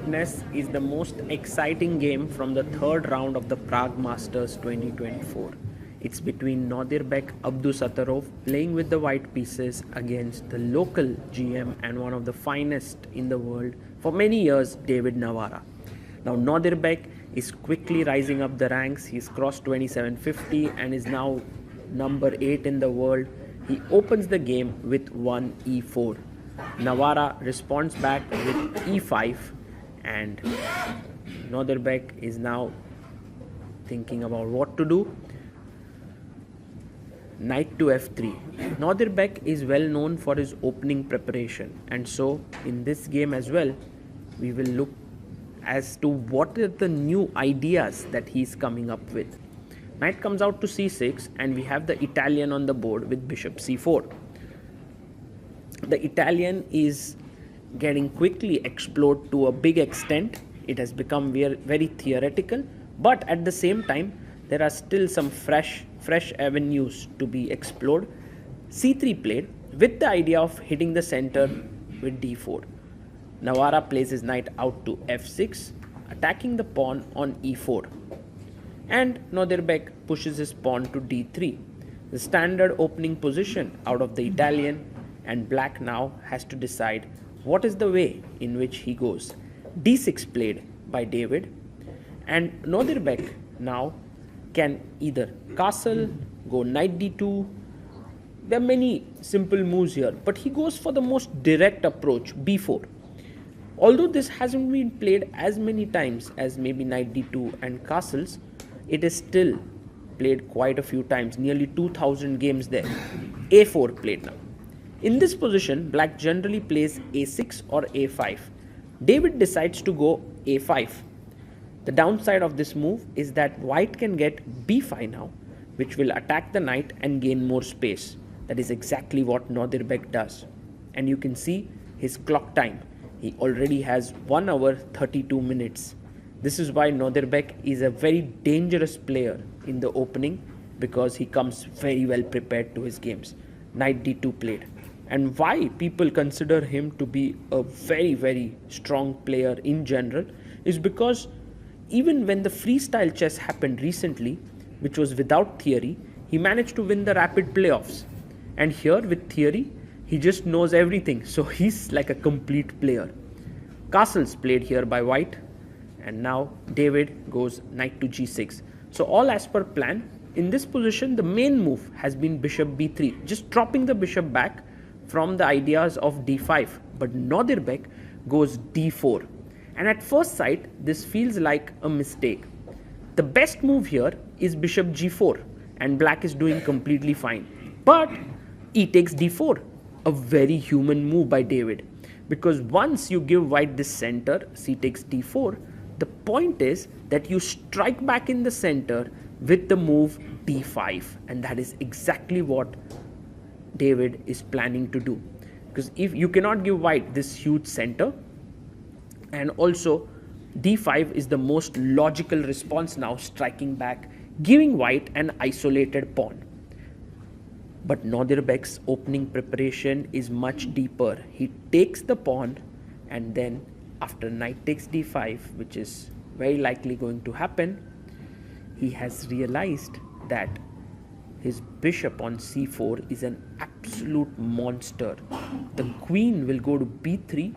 witness is the most exciting game from the third round of the Prague Masters 2024. It's between Nodirbek Abdusattorov playing with the white pieces against the local GM and one of the finest in the world for many years, David Navara. Now Nodirbek is quickly rising up the ranks. He's crossed 2750 and is now number 8 in the world. He opens the game with 1 e4. Navara responds back with e5 and Nodirbek is now thinking about what to do. Knight to f3. Nodirbek is well known for his opening preparation, and so in this game as well we will look as to what are the new ideas that he's coming up with. Knight comes out to c6 and we have the Italian on the board with bishop c4. The Italian is getting quickly explored to a big extent. It has become very theoretical, but at the same time there are still some fresh avenues to be explored. c3 played with the idea of hitting the center with d4. Navara plays his knight out to f6, attacking the pawn on e4. And Nodirbek pushes his pawn to d3. The standard opening position out of the Italian, and black now has to decide what is the way in which he goes. d6 played by David, and Nodirbek now can either castle, go knight d2. There are many simple moves here, but he goes for the most direct approach, b4. Although this hasn't been played as many times as maybe knight d2 and castles, it is still played quite a few times, nearly 2000 games there. a4 played now. In this position, black generally plays a6 or a5. David decides to go a5. The downside of this move is that white can get b5 now, which will attack the knight and gain more space. That is exactly what Nodirbek does. And you can see his clock time. He already has 1 hour 32 minutes. This is why Nodirbek is a very dangerous player in the opening, because he comes very well prepared to his games. Knight d2 played. And why people consider him to be a very strong player in general is because even when the freestyle chess happened recently, which was without theory, he managed to win the rapid playoffs. And here with theory, he just knows everything, so he's like a complete player. Castles played here by white, and now David goes knight to g6. So all as per plan. In this position, the main move has been bishop b3, just dropping the bishop back from the ideas of d5, but Nodirbek goes d4. And at first sight, this feels like a mistake. The best move here is bishop g4, and black is doing completely fine. But e takes d4, a very human move by David, because once you give white this center, c takes d4, the point is that you strike back in the center with the move d5, and that is exactly what David is planning to do, because if you cannot give white this huge center, and also d5 is the most logical response now, striking back, giving white an isolated pawn. But Nodirbek's opening preparation is much deeper. He takes the pawn, and then after knight takes d5, which is very likely going to happen, he has realized that his bishop on c4 is an absolute monster. The queen will go to b3,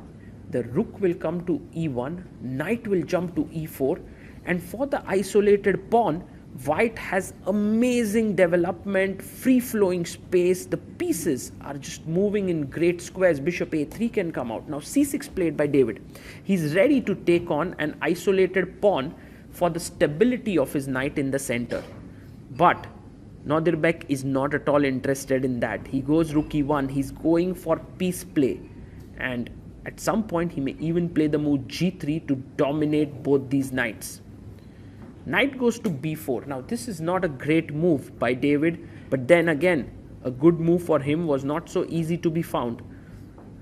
the rook will come to e1, knight will jump to e4, and for the isolated pawn, white has amazing development, free-flowing space. The pieces are just moving in great squares. Bishop a3 can come out. Now c6 played by David. He's ready to take on an isolated pawn for the stability of his knight in the center. But Nodirbek is not at all interested in that. He goes rook e1. He's going for piece play. And at some point, he may even play the move g3 to dominate both these knights. Knight goes to b4. Now, this is not a great move by David, but then again, a good move for him was not so easy to be found.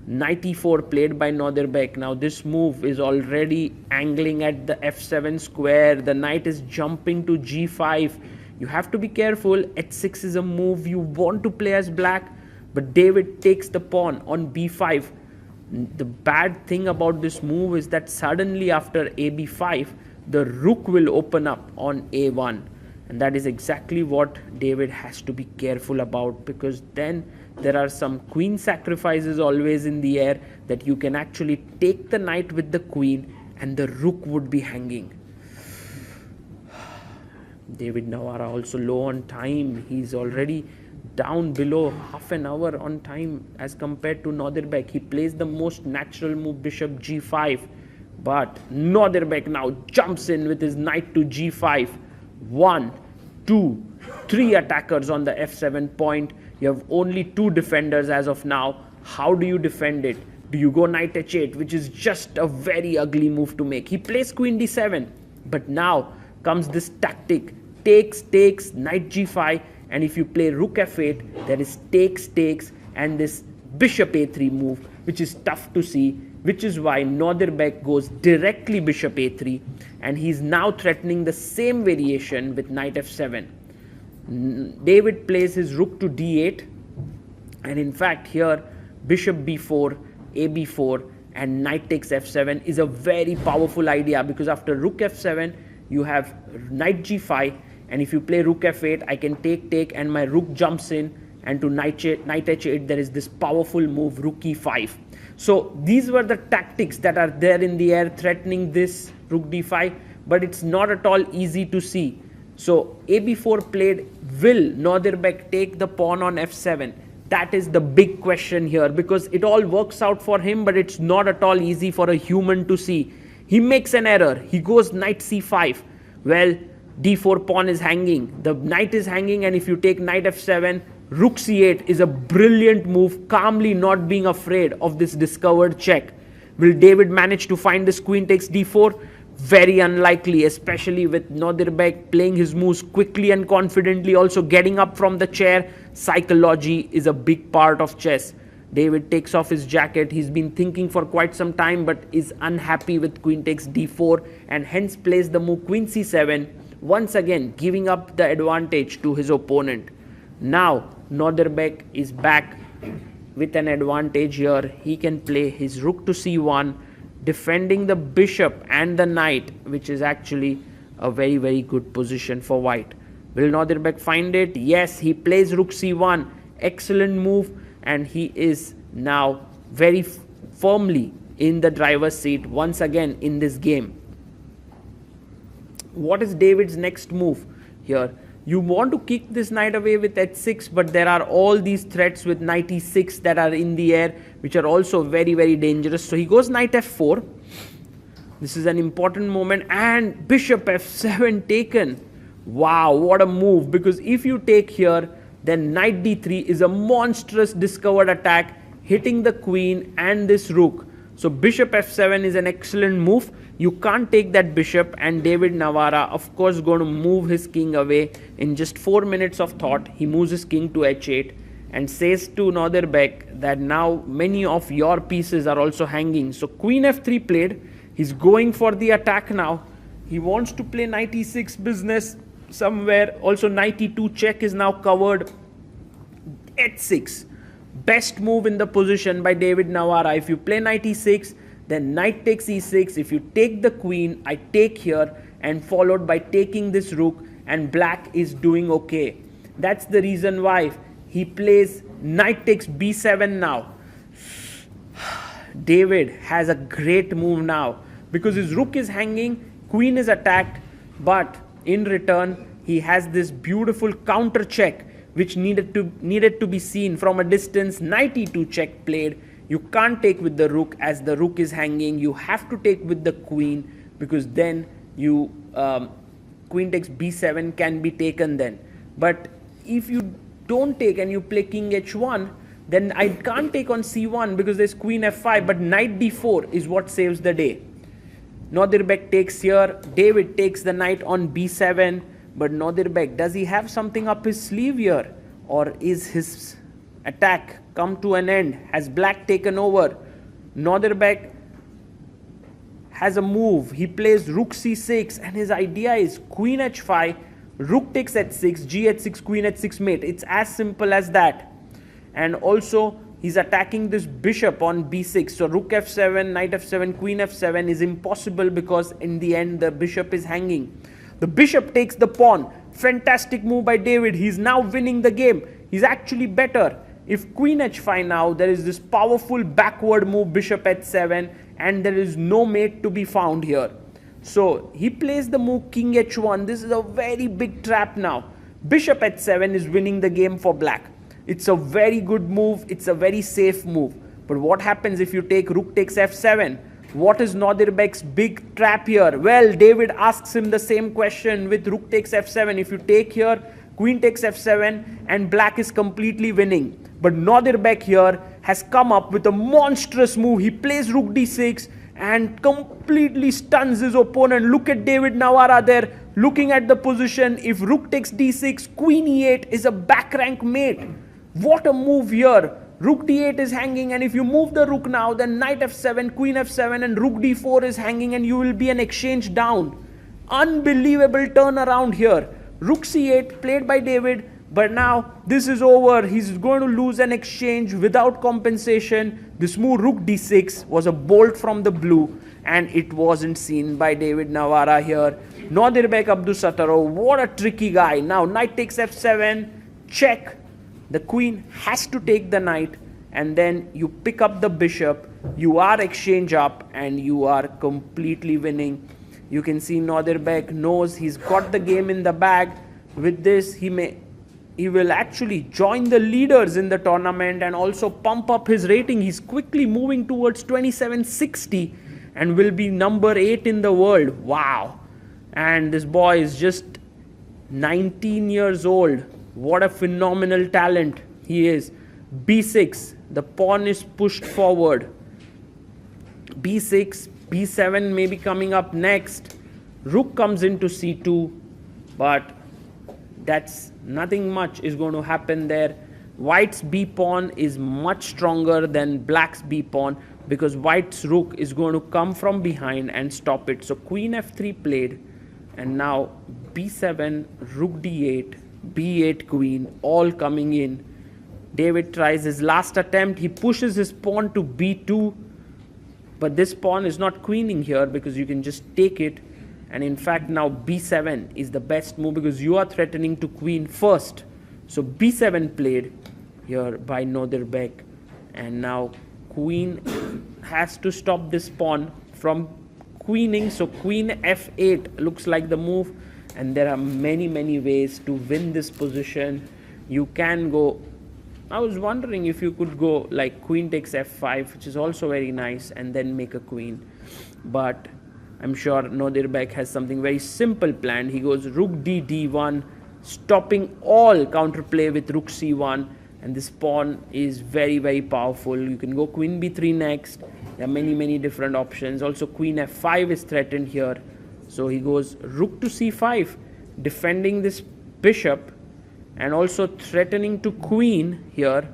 Knight e4 played by Nodirbek. Now, this move is already angling at the f7 square. The knight is jumping to g5. You have to be careful. h6 is a move you want to play as black, but David takes the pawn on b5. The bad thing about this move is that suddenly after AB5, the rook will open up on A1. And that is exactly what David has to be careful about, because then there are some queen sacrifices always in the air that you can actually take the knight with the queen and the rook would be hanging. David Navara also low on time. He's already down below half an hour on time as compared to Nodirbek. He plays the most natural move, bishop g5, but Nodirbek now jumps in with his knight to g5. 1, 2, 3 attackers on the f7 point. You have only 2 defenders as of now. How do you defend it? Do you go knight h8, which is just a very ugly move to make? He plays queen d7, but now comes this tactic: takes, knight g5, and if you play rook f8, there is takes, and this bishop a3 move, which is tough to see, which is why Nodirbek goes directly bishop a3, and he's now threatening the same variation with knight f7. David plays his rook to d8, and in fact here bishop b4, ab4, and knight takes f7 is a very powerful idea, because after rook f7 you have knight g5, and if you play rook f8, I can take, and my rook jumps in, and to knight h8 there is this powerful move rook e5. So these were the tactics that are there in the air threatening this rook d5, but it's not at all easy to see. So ab4 played. Will Nodirbek take the pawn on f7? That is the big question here, because it all works out for him, but it's not at all easy for a human to see. He makes an error. He goes knight c5. Well, d4 pawn is hanging. The knight is hanging, and if you take knight f7, rook c8 is a brilliant move, calmly not being afraid of this discovered check. Will David manage to find this queen takes d4? Very unlikely, especially with Nodirbek playing his moves quickly and confidently, also getting up from the chair. Psychology is a big part of chess. David takes off his jacket. He's been thinking for quite some time, but is unhappy with queen takes d4, and hence plays the move queen c7, once again giving up the advantage to his opponent. Now Nodirbek is back with an advantage here. He can play his rook to c1, defending the bishop and the knight, which is actually a very, very good position for white. Will Nodirbek find it? Yes, he plays rook c1. Excellent move, and he is now very firmly in the driver's seat once again in this game. What is David's next move here? You want to kick this knight away with h6, but there are all these threats with knight e6 that are in the air, which are also very, very dangerous. So he goes knight f4. This is an important moment, and bishop f7 taken. Wow, what a move, because if you take here, then knight d3 is a monstrous discovered attack, hitting the queen and this rook. So bishop f7 is an excellent move. You can't take that bishop, and David Navara, of course, going to move his king away in just 4 minutes of thought. He moves his king to h8 and says to Nodirbek that now many of your pieces are also hanging. So queen f3 played. He's going for the attack now. He wants to play knight e6 business somewhere. Also knight e2 check is now covered. h6. Best move in the position by David Navara. If you play knight e6, then knight takes e6. If you take the queen, I take here, and followed by taking this rook, and black is doing okay. That's the reason why he plays knight takes b7 now. David has a great move now, because his rook is hanging, queen is attacked, but in return he has this beautiful counter check which needed to be seen from a distance. Knight e2 check played. You can't take with the rook as the rook is hanging. You have to take with the queen, because then you queen takes b7 can be taken then. But if you don't take and you play king h1, then I can't take on c1 because there's queen f5, but knight d4 is what saves the day. Nodirbek takes here. David takes the knight on b7, but Nodirbek, does he have something up his sleeve here, or is his attack come to an end? Has black taken over? Nodirbek has a move. He plays rook c6, and his idea is queen h5, rook takes h6, g h6, queen h6 mate. It's as simple as that. And also he's attacking this bishop on b6. So rook f7, knight f7, queen f7 is impossible because in the end the bishop is hanging. The bishop takes the pawn. Fantastic move by David. He's now winning the game. He's actually better. If queen h5 now, there is this powerful backward move, bishop h7, and there is no mate to be found here. So he plays the move king h1. This is a very big trap now. Bishop h7 is winning the game for black. It's a very good move. It's a very safe move. But what happens if you take rook takes f7? What is Nodirbek's big trap here? Well, David asks him the same question with rook takes f7. If you take here, queen takes f7 and black is completely winning. But Nodirbek here has come up with a monstrous move. He plays rook d6 and completely stuns his opponent. Look at David Navara there looking at the position. If rook takes d6, queen e8 is a back rank mate. What a move here. Rook d8 is hanging, and if you move the rook now, then knight f7, queen f7 and rook d4 is hanging, and you will be an exchange down. Unbelievable turnaround here. Rook c8 played by David, but now this is over. He's going to lose an exchange without compensation. This move rook d6 was a bolt from the blue, and it wasn't seen by David Navara here. Nodirbek Abdusattorov, what a tricky guy. Now knight takes f7, check. The queen has to take the knight, and then you pick up the bishop. You are exchange up and you are completely winning. You can see Nodirbek knows he's got the game in the bag. With this, he will actually join the leaders in the tournament and also pump up his rating. He's quickly moving towards 2760 and will be number 8 in the world. Wow. And this boy is just 19 years old. What a phenomenal talent he is. b6, the pawn is pushed forward. b6, b7 may be coming up next. Rook comes into c2, but that's nothing much is going to happen there. White's b pawn is much stronger than black's b pawn because white's rook is going to come from behind and stop it. So queen f3 played, and now b7, rook d8, b8 queen, all coming in. David tries his last attempt. He pushes his pawn to b2, but this pawn is not queening here because you can just take it. And in fact now b7 is the best move because you are threatening to queen first. So b7 played here by Nodirbek, and now queen has to stop this pawn from queening. So queen f8 looks like the move. And there are many ways to win this position. You can go, I was wondering if you could go like queen takes f5, which is also very nice, and then make a queen. But I'm sure Nodirbek has something very simple planned. He goes rook d1, stopping all counterplay with rook c1. And this pawn is very powerful. You can go queen b3 next. There are many different options. Also queen f5 is threatened here. So he goes rook to c5, defending this bishop and also threatening to queen here.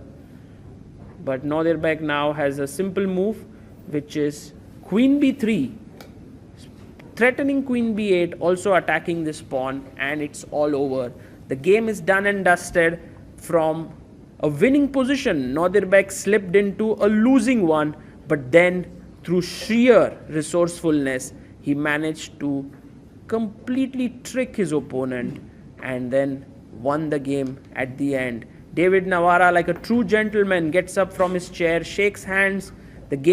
But Nodirbek now has a simple move, which is queen b3, threatening queen b8, also attacking this pawn, and it's all over. The game is done and dusted. From a winning position, Nodirbek slipped into a losing one, but then through sheer resourcefulness, he managed to completely trick his opponent and then won the game at the end. David Navara, like a true gentleman, gets up from his chair, shakes hands. The game